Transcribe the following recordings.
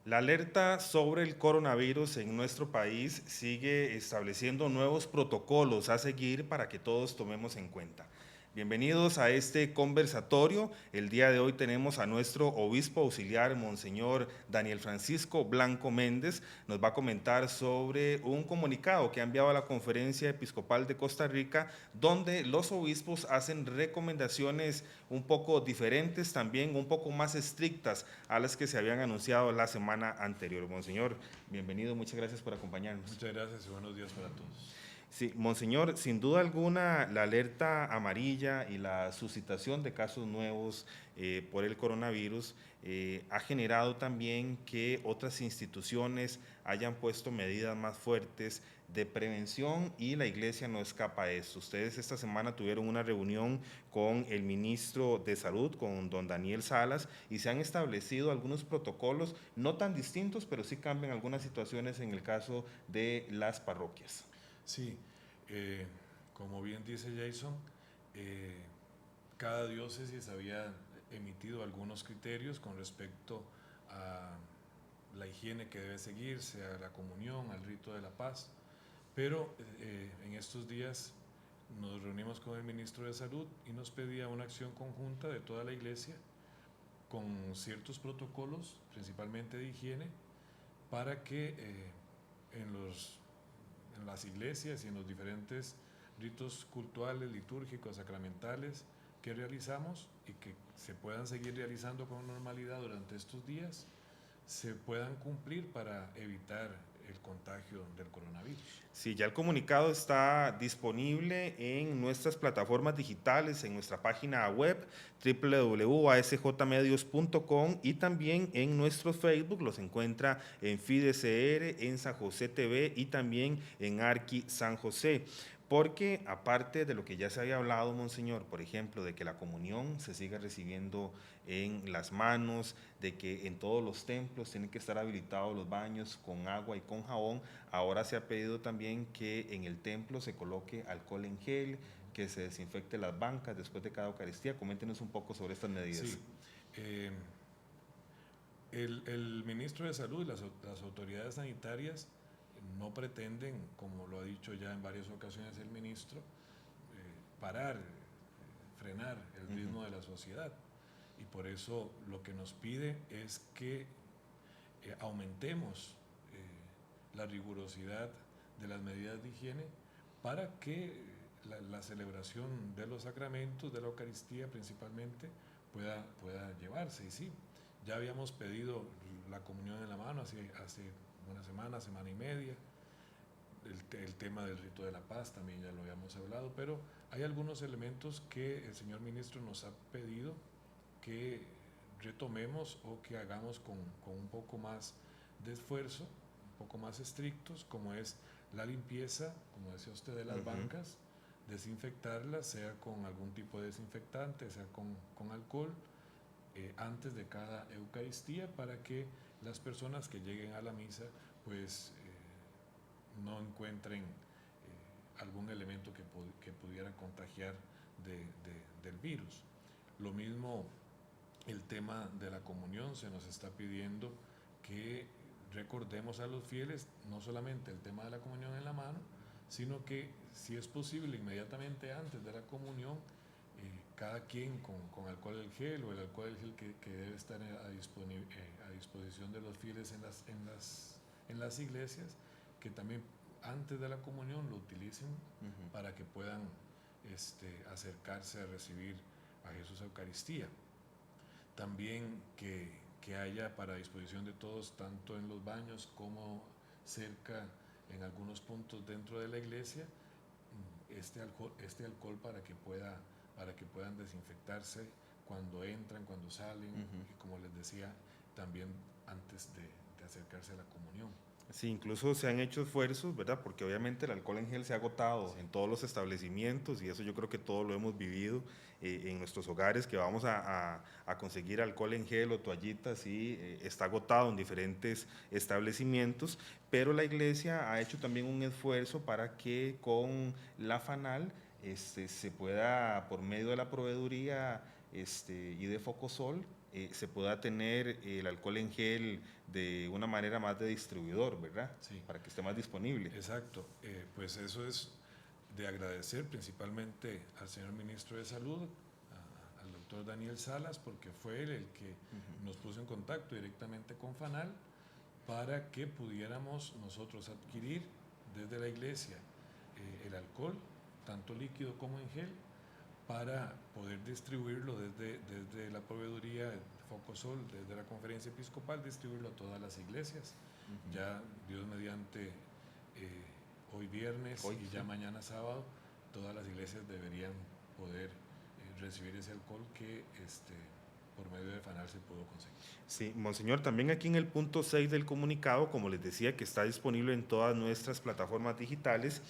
La alerta sobre el coronavirus en nuestro país sigue estableciendo nuevos protocolos a seguir para que todos tomemos en cuenta. Bienvenidos a este conversatorio. El día de hoy tenemos a nuestro obispo auxiliar, Monseñor Daniel Francisco Blanco Méndez. Nos va a comentar sobre un comunicado que ha enviado a la Conferencia Episcopal de Costa Rica, donde los obispos hacen recomendaciones un poco diferentes, también un poco más estrictas a las que se habían anunciado la semana anterior. Monseñor, bienvenido, muchas gracias por acompañarnos. Muchas gracias y buenos días para todos. Sí, Monseñor, sin duda alguna, la alerta amarilla y la suscitación de casos nuevos por el coronavirus ha generado también que otras instituciones hayan puesto medidas más fuertes de prevención y la Iglesia no escapa a esto. Ustedes esta semana tuvieron una reunión con el ministro de Salud, con don Daniel Salas, y se han establecido algunos protocolos, no tan distintos, pero sí cambian algunas situaciones en el caso de las parroquias. Sí, como bien dice Jason, eh, cada diócesis había emitido algunos criterios con respecto a la higiene que debe seguirse, a la comunión, al rito de la paz, pero en estos días nos reunimos con el ministro de Salud y nos pedía una acción conjunta de toda la Iglesia con ciertos protocolos, principalmente de higiene, para que en las iglesias y en los diferentes ritos cultuales, litúrgicos, sacramentales que realizamos y que se puedan seguir realizando con normalidad durante estos días, se puedan cumplir para evitar el contagio del coronavirus. Sí, ya el comunicado está disponible en nuestras plataformas digitales, en nuestra página web www.asjmedios.com y también en nuestro Facebook, los encuentra en FideCR, en San José TV y también en Arqui San José. Porque aparte de lo que ya se había hablado, Monseñor, por ejemplo, de que la comunión se siga recibiendo en las manos, de que en todos los templos tienen que estar habilitados los baños con agua y con jabón, ahora se ha pedido también que en el templo se coloque alcohol en gel, que se desinfecte las bancas después de cada Eucaristía. Coméntenos un poco sobre estas medidas. Sí, eh, el ministro de Salud y las autoridades sanitarias no pretenden, como lo ha dicho ya en varias ocasiones el ministro, parar, frenar el ritmo de la sociedad. Y por eso lo que nos pide es que aumentemos la rigurosidad de las medidas de higiene para que la celebración de los sacramentos, de la Eucaristía principalmente, pueda llevarse. Y sí, ya habíamos pedido la comunión en la mano hace una semana y media. El tema del rito de la paz también ya lo habíamos hablado, pero hay algunos elementos que el señor ministro nos ha pedido que retomemos o que hagamos con un poco más de esfuerzo, un poco más estrictos, como es la limpieza, como decía usted, de las bancas, desinfectarlas, sea con algún tipo de desinfectante, sea con alcohol, antes de cada Eucaristía, para que las personas que lleguen a la misa pues no encuentren algún elemento que pudiera contagiar del virus. Lo mismo el tema de la comunión, se nos está pidiendo que recordemos a los fieles no solamente el tema de la comunión en la mano, sino que si es posible inmediatamente antes de la comunión, cada quien con alcohol del gel o el alcohol del gel que debe estar a disposición de los fieles en las iglesias, que también antes de la comunión lo utilicen para que puedan acercarse a recibir a Jesús Eucaristía. También que haya para disposición de todos, tanto en los baños como cerca en algunos puntos dentro de la iglesia, este alcohol para que puedan desinfectarse cuando entran, cuando salen, y como les decía, también antes de acercarse a la comunión. Sí, incluso se han hecho esfuerzos, ¿verdad? Porque obviamente el alcohol en gel se ha agotado Sí. en todos los establecimientos y eso yo creo que todos lo hemos vivido en nuestros hogares, que vamos a conseguir alcohol en gel o toallitas y está agotado en diferentes establecimientos, pero la iglesia ha hecho también un esfuerzo para que con la FANAL se pueda, por medio de la proveeduría y de Focosol, se pueda tener el alcohol en gel de una manera más de distribuidor, ¿verdad? Sí. Para que esté más disponible. Exacto. Pues eso es de agradecer principalmente al señor ministro de Salud, al doctor Daniel Salas, porque fue él el que nos puso en contacto directamente con FANAL para que pudiéramos nosotros adquirir desde la iglesia el alcohol, tanto líquido como en gel, para poder distribuirlo desde la proveeduría de Focosol, desde la conferencia episcopal, distribuirlo a todas las iglesias. Ya Dios mediante, hoy viernes y ya mañana sábado, todas las iglesias deberían poder recibir ese alcohol que por medio de FANAL se pudo conseguir. Sí, Monseñor, también aquí en el punto 6 del comunicado, como les decía, que está disponible en todas nuestras plataformas digitales,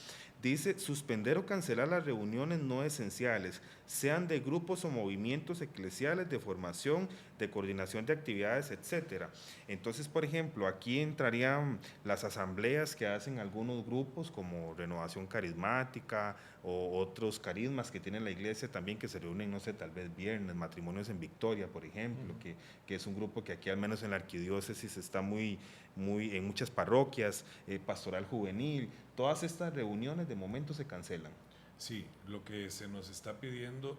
dice suspender o cancelar las reuniones no esenciales, sean de grupos o movimientos eclesiales, de formación, de coordinación de actividades, etcétera. Entonces, por ejemplo, aquí entrarían las asambleas que hacen algunos grupos como Renovación Carismática o otros carismas que tiene la iglesia también, que se reúnen, no sé, tal vez viernes, Matrimonios en Victoria, por ejemplo, que es un grupo que aquí al menos en la arquidiócesis está muy en muchas parroquias, pastoral juvenil. Todas estas reuniones de momento se cancelan. Sí, lo que se nos está pidiendo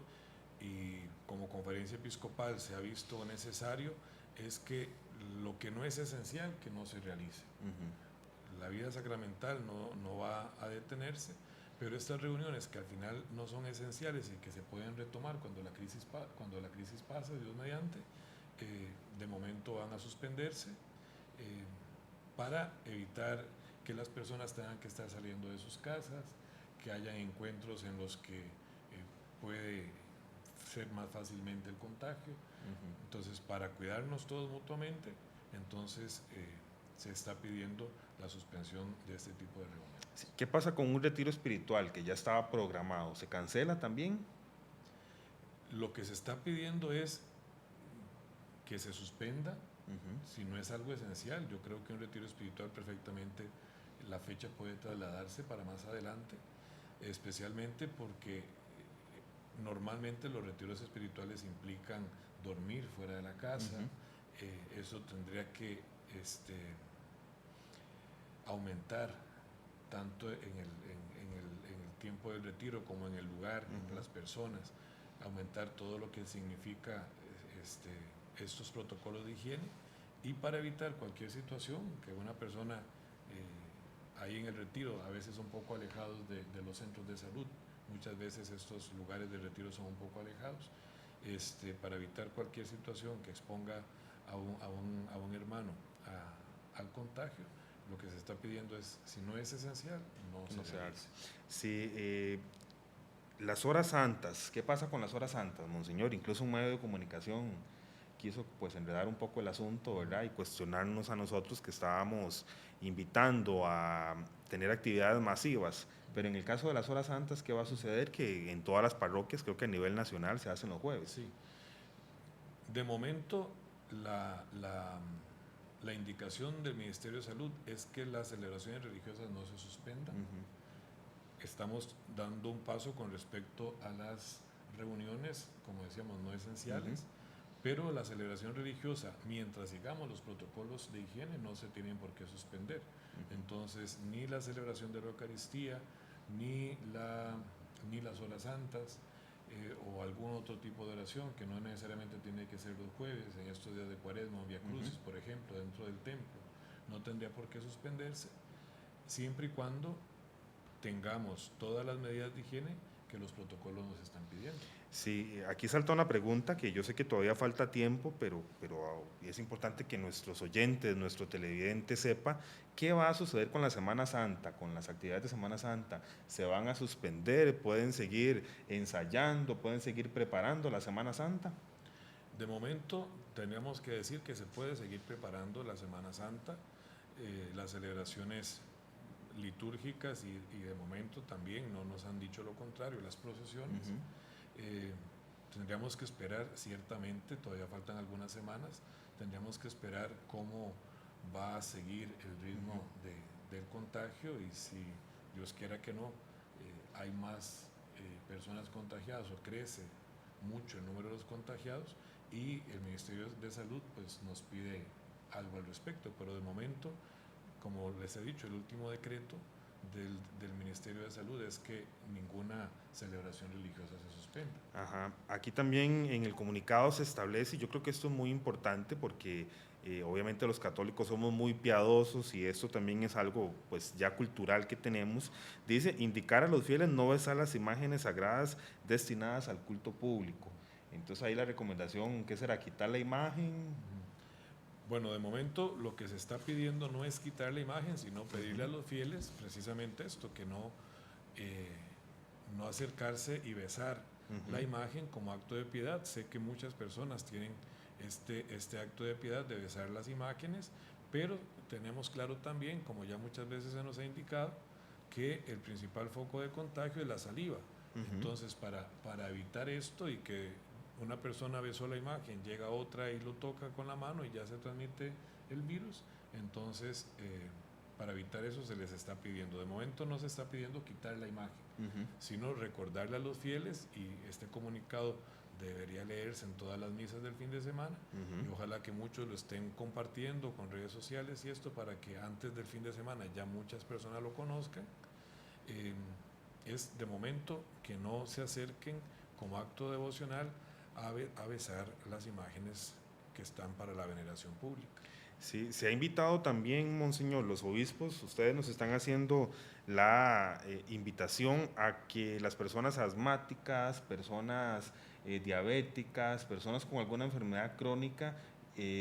y como conferencia episcopal se ha visto necesario es que lo que no es esencial que no se realice. La vida sacramental no va a detenerse, pero estas reuniones que al final no son esenciales y que se pueden retomar cuando la crisis pasa, Dios mediante, de momento van a suspenderse para evitar que las personas tengan que estar saliendo de sus casas, que haya encuentros en los que puede ser más fácilmente el contagio. Entonces, para cuidarnos todos mutuamente, entonces se está pidiendo la suspensión de este tipo de reuniones. ¿Qué pasa con un retiro espiritual que ya estaba programado? ¿Se cancela también? Lo que se está pidiendo es que se suspenda, si no es algo esencial. Yo creo que un retiro espiritual perfectamente la fecha puede trasladarse para más adelante, especialmente porque normalmente los retiros espirituales implican dormir fuera de la casa. Eso tendría que aumentar tanto en el tiempo del retiro como en el lugar, en las personas, aumentar todo lo que significa estos protocolos de higiene, y para evitar cualquier situación que una persona ahí en el retiro, a veces un poco alejados de los centros de salud, muchas veces estos lugares de retiro son un poco alejados, para evitar cualquier situación que exponga a un hermano al contagio, lo que se está pidiendo es, si no es esencial, no se hace. Sí, las horas santas, ¿qué pasa con las horas santas, Monseñor? Incluso un medio de comunicación quiso pues enredar un poco el asunto, ¿verdad? Y cuestionarnos a nosotros que estábamos invitando a tener actividades masivas. Pero en el caso de las horas santas, ¿qué va a suceder? Que en todas las parroquias, creo que a nivel nacional, se hacen los jueves. Sí. De momento, la indicación del Ministerio de Salud es que las celebraciones religiosas no se suspendan. Estamos dando un paso con respecto a las reuniones, como decíamos, no esenciales, pero la celebración religiosa, mientras sigamos los protocolos de higiene, no se tienen por qué suspender. Entonces, ni la celebración de la Eucaristía, ni las horas santas, o algún otro tipo de oración, que no necesariamente tiene que ser los jueves, en estos días de Cuaresma o Vía Crucis, por ejemplo, dentro del templo, no tendría por qué suspenderse, siempre y cuando tengamos todas las medidas de higiene que los protocolos nos están pidiendo. Sí, aquí salta una pregunta que yo sé que todavía falta tiempo, pero es importante que nuestros oyentes, nuestro televidente sepa qué va a suceder con la Semana Santa, con las actividades de Semana Santa. ¿Se van a suspender? ¿Pueden seguir ensayando? ¿Pueden seguir preparando la Semana Santa? De momento, tenemos que decir que se puede seguir preparando la Semana Santa, las celebraciones litúrgicas y de momento también no nos han dicho lo contrario, las procesiones. Tendríamos que esperar, ciertamente, todavía faltan algunas semanas, tendríamos que esperar cómo va a seguir el ritmo del contagio, y si Dios quiera que no, hay más personas contagiadas o crece mucho el número de los contagiados, y el Ministerio de Salud pues nos pide algo al respecto, pero de momento, como les he dicho, el último decreto del Ministerio de Salud es que ninguna celebración religiosa se suspenda. Ajá. Aquí también en el comunicado se establece, y yo creo que esto es muy importante porque obviamente los católicos somos muy piadosos y esto también es algo pues ya cultural que tenemos. Dice, indicar a los fieles no besar las imágenes sagradas destinadas al culto público. Entonces ahí la recomendación, ¿qué será? ¿Quitar la imagen? Bueno, de momento lo que se está pidiendo no es quitar la imagen, sino pedirle a los fieles precisamente esto, que no acercarse y besar la imagen como acto de piedad. Sé que muchas personas tienen este acto de piedad de besar las imágenes, pero tenemos claro también, como ya muchas veces se nos ha indicado, que el principal foco de contagio es la saliva. Entonces, para evitar esto y que una persona besó la imagen, llega otra y lo toca con la mano y ya se transmite el virus, entonces para evitar eso se les está pidiendo. De momento no se está pidiendo quitar la imagen, sino recordarle a los fieles, y este comunicado debería leerse en todas las misas del fin de semana, y ojalá que muchos lo estén compartiendo con redes sociales y esto para que antes del fin de semana ya muchas personas lo conozcan. Es de momento que no se acerquen como acto devocional a besar las imágenes que están para la veneración pública. Sí, se ha invitado también, Monseñor, los obispos, ustedes nos están haciendo la invitación a que las personas asmáticas, personas diabéticas, personas con alguna enfermedad crónica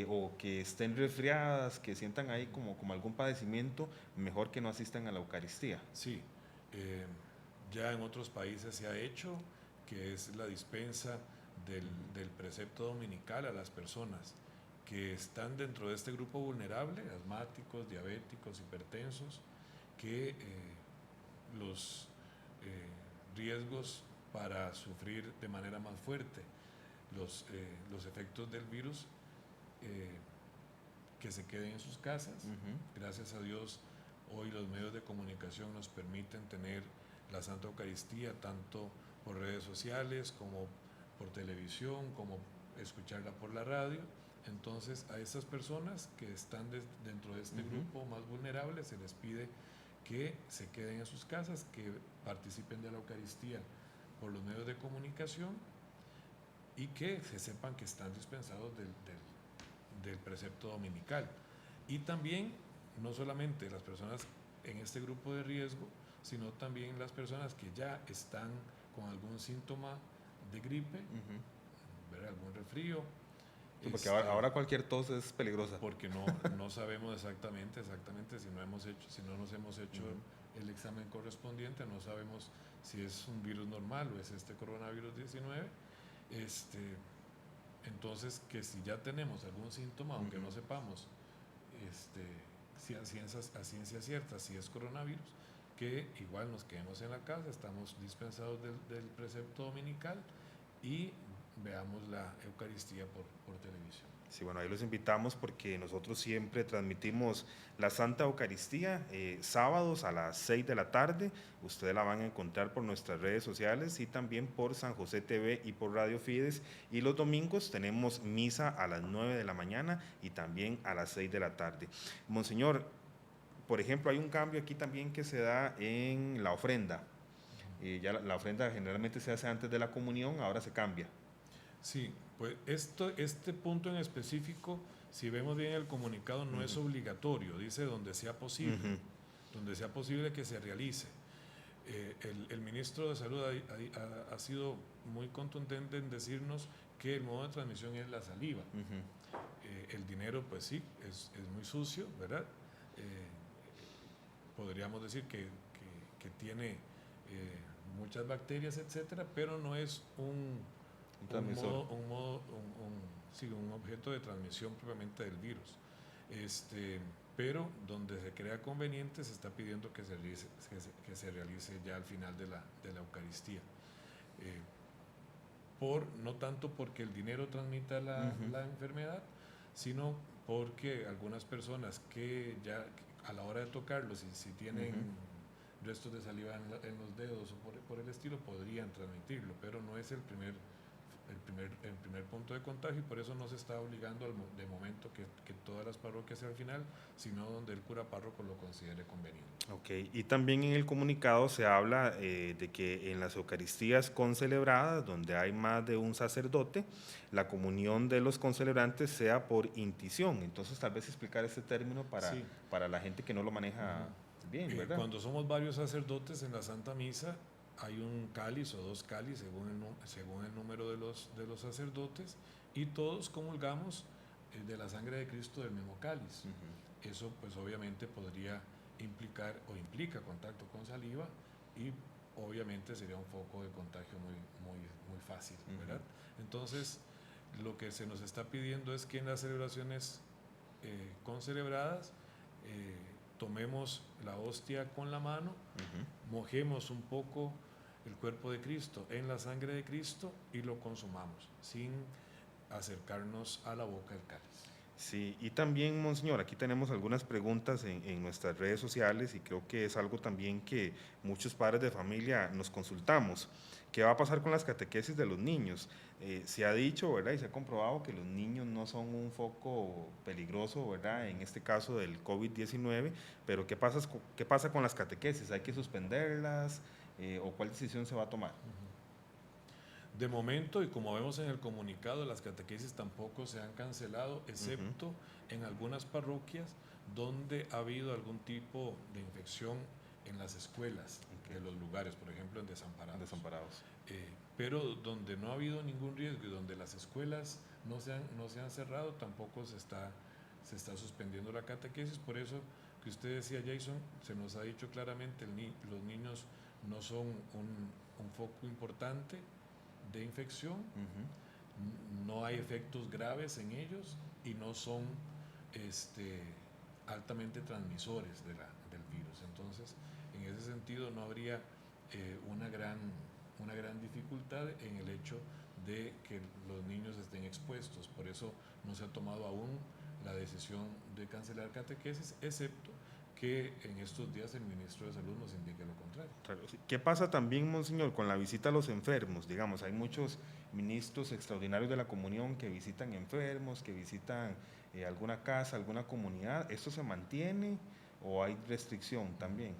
o que estén resfriadas, que sientan ahí como algún padecimiento, mejor que no asistan a la Eucaristía. Sí, ya en otros países se ha hecho, que es la dispensa del precepto dominical a las personas que están dentro de este grupo vulnerable, asmáticos, diabéticos, hipertensos, que los riesgos para sufrir de manera más fuerte los efectos del virus, que se queden en sus casas. Gracias a Dios, hoy los medios de comunicación nos permiten tener la Santa Eucaristía tanto por redes sociales como por televisión, como escucharla por la radio. Entonces a estas personas que están dentro de este grupo más vulnerable se les pide que se queden en sus casas, que participen de la Eucaristía por los medios de comunicación y que se sepan que están dispensados del precepto dominical. Y también, no solamente las personas en este grupo de riesgo, sino también las personas que ya están con algún síntoma de gripe, algún resfrío. Sí, porque ahora cualquier tos es peligrosa. Porque no sabemos exactamente si no nos hemos hecho el examen correspondiente, no sabemos si es un virus normal o es este coronavirus 19. Entonces, que si ya tenemos algún síntoma, aunque no sepamos si a ciencia cierta si es coronavirus, que igual nos quedemos en la casa, estamos dispensados del precepto dominical y veamos la Eucaristía por televisión. Sí, bueno, ahí los invitamos porque nosotros siempre transmitimos la Santa Eucaristía sábados a las 6 de la tarde. Ustedes la van a encontrar por nuestras redes sociales y también por San José TV y por Radio Fides. Y los domingos tenemos misa a las 9 de la mañana y también a las 6 de la tarde. Monseñor, por ejemplo, hay un cambio aquí también que se da en la ofrenda. Ya la ofrenda generalmente se hace antes de la comunión, ahora se cambia. Sí, pues este punto en específico, si vemos bien el comunicado, no es obligatorio, dice donde sea posible, donde sea posible que se realice. El ministro de Salud ha sido muy contundente en decirnos que el modo de transmisión es la saliva. El dinero, pues sí, es muy sucio, ¿verdad? Podríamos decir que tiene muchas bacterias, etcétera, pero no es un objeto de transmisión propiamente del virus. Pero donde se crea conveniente se está pidiendo que se realice ya al final de la Eucaristía. No tanto porque el dinero transmita la enfermedad, sino porque algunas personas que ya a la hora de tocarlos, si tienen restos de saliva en los dedos o por el estilo, podrían transmitirlo, pero no es el primer el primer punto de contagio, y por eso no se está obligando de momento que todas las parroquias sea al final, sino donde el cura párroco lo considere conveniente. Ok, y también en el comunicado se habla de que en las Eucaristías concelebradas, donde hay más de un sacerdote, la comunión de los concelebrantes sea por intición. Entonces, tal vez explicar este término Sí. para la gente que no lo maneja bien, ¿verdad? Cuando somos varios sacerdotes en la Santa Misa, hay un cáliz o dos cáliz según el número de los sacerdotes, y todos comulgamos de la sangre de Cristo del mismo cáliz. Eso pues obviamente podría implicar o implica contacto con saliva, y obviamente sería un foco de contagio muy fácil, ¿verdad? Entonces, lo que se nos está pidiendo es que en las celebraciones concelebradas tomemos la hostia con la mano, mojemos un poco el cuerpo de Cristo en la sangre de Cristo y lo consumamos sin acercarnos a la boca del cáliz. Sí, y también, Monseñor, aquí tenemos algunas preguntas en nuestras redes sociales y creo que es algo también que muchos padres de familia nos consultamos. ¿Qué va a pasar con las catequesis de los niños? Se ha dicho, ¿verdad? Y se ha comprobado que los niños no son un foco peligroso, ¿verdad? En este caso del COVID-19, pero qué pasa con las catequesis? ¿Hay que suspenderlas o cuál decisión se va a tomar? De momento, y como vemos en el comunicado, las catequesis tampoco se han cancelado, excepto en algunas parroquias donde ha habido algún tipo de infección en las escuelas de los lugares, por ejemplo en Desamparados. Pero donde no ha habido ningún riesgo y donde las escuelas no se han cerrado, tampoco se está suspendiendo la catequesis. Por eso que usted decía, Jason, se nos ha dicho claramente, los niños no son un foco importante de infección, no hay efectos graves en ellos y no son altamente transmisores del virus. Entonces, en ese sentido no habría una gran dificultad en el hecho de que los niños estén expuestos. Por eso no se ha tomado aún la decisión de cancelar catequesis, excepto que en estos días el ministro de Salud nos indique lo contrario. Claro, sí. ¿Qué pasa también, Monseñor, con la visita a los enfermos? Digamos, hay muchos ministros extraordinarios de la comunión que visitan enfermos, que visitan alguna casa, alguna comunidad. ¿Esto se mantiene o hay restricción también?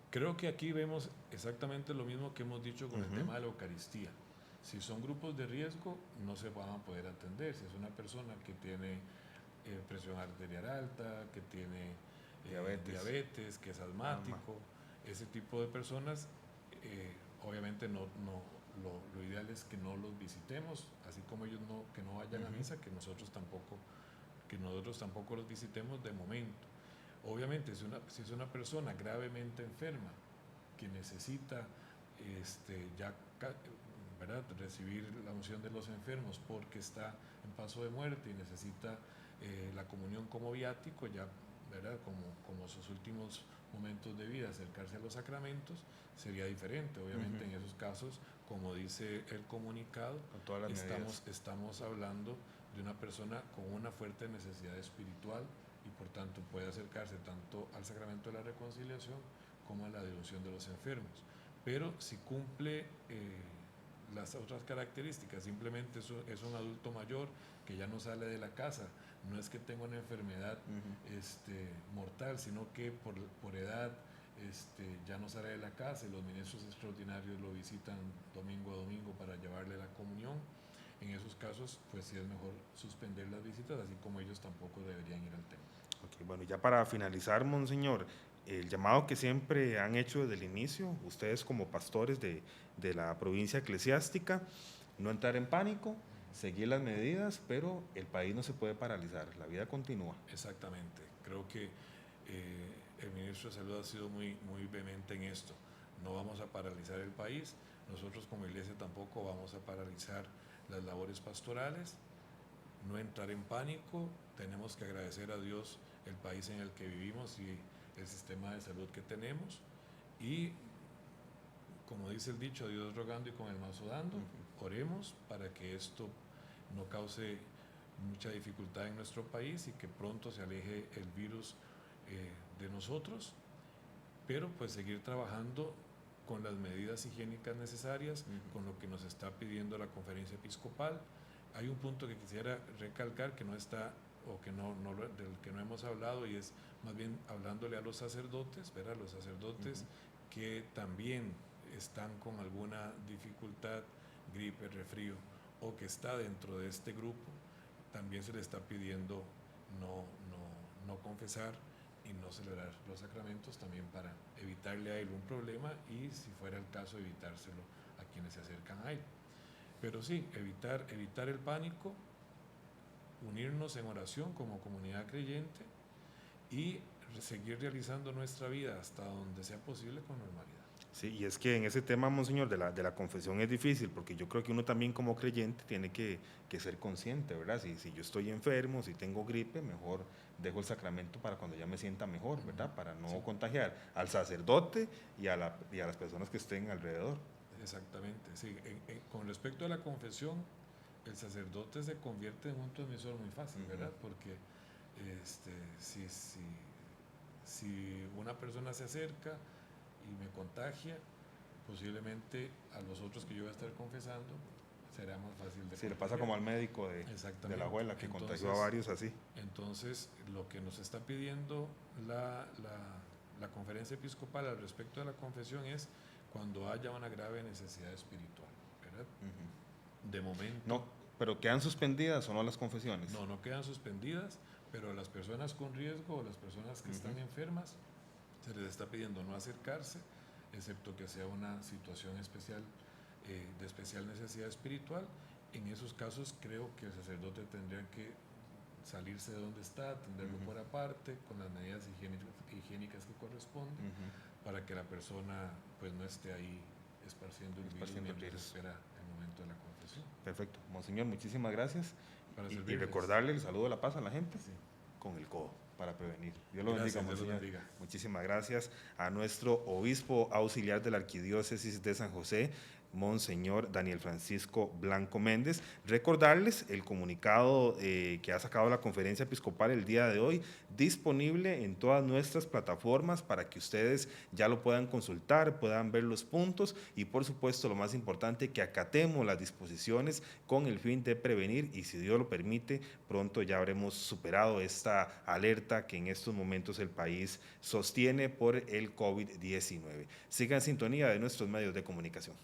Creo que aquí vemos exactamente lo mismo que hemos dicho con el tema de la Eucaristía. Si son grupos de riesgo, no se van a poder atender. Si es una persona que tiene presión arterial alta, que tiene diabetes, que es asmático, ese tipo de personas, obviamente lo ideal es que no los visitemos, así como ellos que no vayan a misa, que nosotros tampoco los visitemos de momento. Obviamente, si es una persona gravemente enferma que necesita ¿verdad?, recibir la unción de los enfermos porque está en paso de muerte y necesita la comunión como viático, ya, ¿verdad?, como sus últimos momentos de vida, acercarse a los sacramentos, sería diferente. Obviamente en esos casos, como dice el comunicado, estamos hablando de una persona con una fuerte necesidad espiritual y por tanto puede acercarse tanto al sacramento de la reconciliación como a la devoción de los enfermos. Pero si cumple las otras características, simplemente es un adulto mayor que ya no sale de la casa, no es que tenga una enfermedad mortal, sino que por edad ya no sale de la casa y los ministros extraordinarios lo visitan domingo a domingo para llevarle la comunión. En esos casos, pues sí es mejor suspender las visitas, así como ellos tampoco deberían ir al templo. Okay, bueno, ya para finalizar, Monseñor, el llamado que siempre han hecho desde el inicio, ustedes como pastores de la provincia eclesiástica, no entrar en pánico, seguir las medidas, pero el país no se puede paralizar, la vida continúa. Exactamente, creo que el ministro de Salud ha sido muy vehemente en esto. No vamos a paralizar el país, nosotros como iglesia tampoco vamos a paralizar las labores pastorales, no entrar en pánico, tenemos que agradecer a Dios el país en el que vivimos y el sistema de salud que tenemos, y como dice el dicho, a Dios rogando y con el mazo dando, oremos para que esto no cause mucha dificultad en nuestro país y que pronto se aleje el virus de nosotros, pero pues seguir trabajando con las medidas higiénicas necesarias, con lo que nos está pidiendo la Conferencia Episcopal. Hay un punto que quisiera recalcar que no está, o que del que no hemos hablado, y es más bien hablándole a los sacerdotes, ¿verdad? Los sacerdotes que también están con alguna dificultad, gripe, resfrío, o que está dentro de este grupo, también se le está pidiendo no confesar y no celebrar los sacramentos, también para evitarle a él un problema y, si fuera el caso, evitárselo a quienes se acercan a él. Pero sí, evitar el pánico, unirnos en oración como comunidad creyente y seguir realizando nuestra vida hasta donde sea posible con normalidad. Sí, y es que en ese tema, monseñor, de la confesión es difícil, porque yo creo que uno también como creyente tiene que ser consciente, ¿verdad? Si yo estoy enfermo, si tengo gripe, mejor dejo el sacramento para cuando ya me sienta mejor, ¿verdad? Para no contagiar al sacerdote y a las personas que estén alrededor. Exactamente, sí. Con respecto a la confesión, el sacerdote se convierte en un transmisor muy fácil, ¿verdad? Porque si una persona se acerca y me contagia, posiblemente a los otros que yo voy a estar confesando será más fácil de Sí, le pasa como al médico de la abuela que contagió a varios así. Entonces, lo que nos está pidiendo la Conferencia Episcopal al respecto de la confesión es cuando haya una grave necesidad espiritual, ¿verdad? De momento... No, pero ¿quedan suspendidas o no las confesiones? No quedan suspendidas, pero a las personas con riesgo o las personas que están enfermas se les está pidiendo no acercarse, excepto que sea una situación especial, de especial necesidad espiritual. En esos casos creo que el sacerdote tendría que salirse de donde está, atenderlo por aparte, con las medidas higiénicas que corresponden, para que la persona pues no esté ahí esparciendo el virus mientras espera el momento de la confesión. Perfecto. Monseñor, muchísimas gracias. Y recordarle el saludo de la paz a la gente con el codo para prevenir. Dios lo bendiga, monseñor. Muchísimas gracias a nuestro obispo auxiliar de la Arquidiócesis de San José, Monseñor Daniel Francisco Blanco Méndez. Recordarles el comunicado que ha sacado la Conferencia Episcopal el día de hoy, disponible en todas nuestras plataformas para que ustedes ya lo puedan consultar, puedan ver los puntos y, por supuesto, lo más importante, que acatemos las disposiciones con el fin de prevenir, y si Dios lo permite, pronto ya habremos superado esta alerta que en estos momentos el país sostiene por el COVID-19. Sigan en sintonía de nuestros medios de comunicación.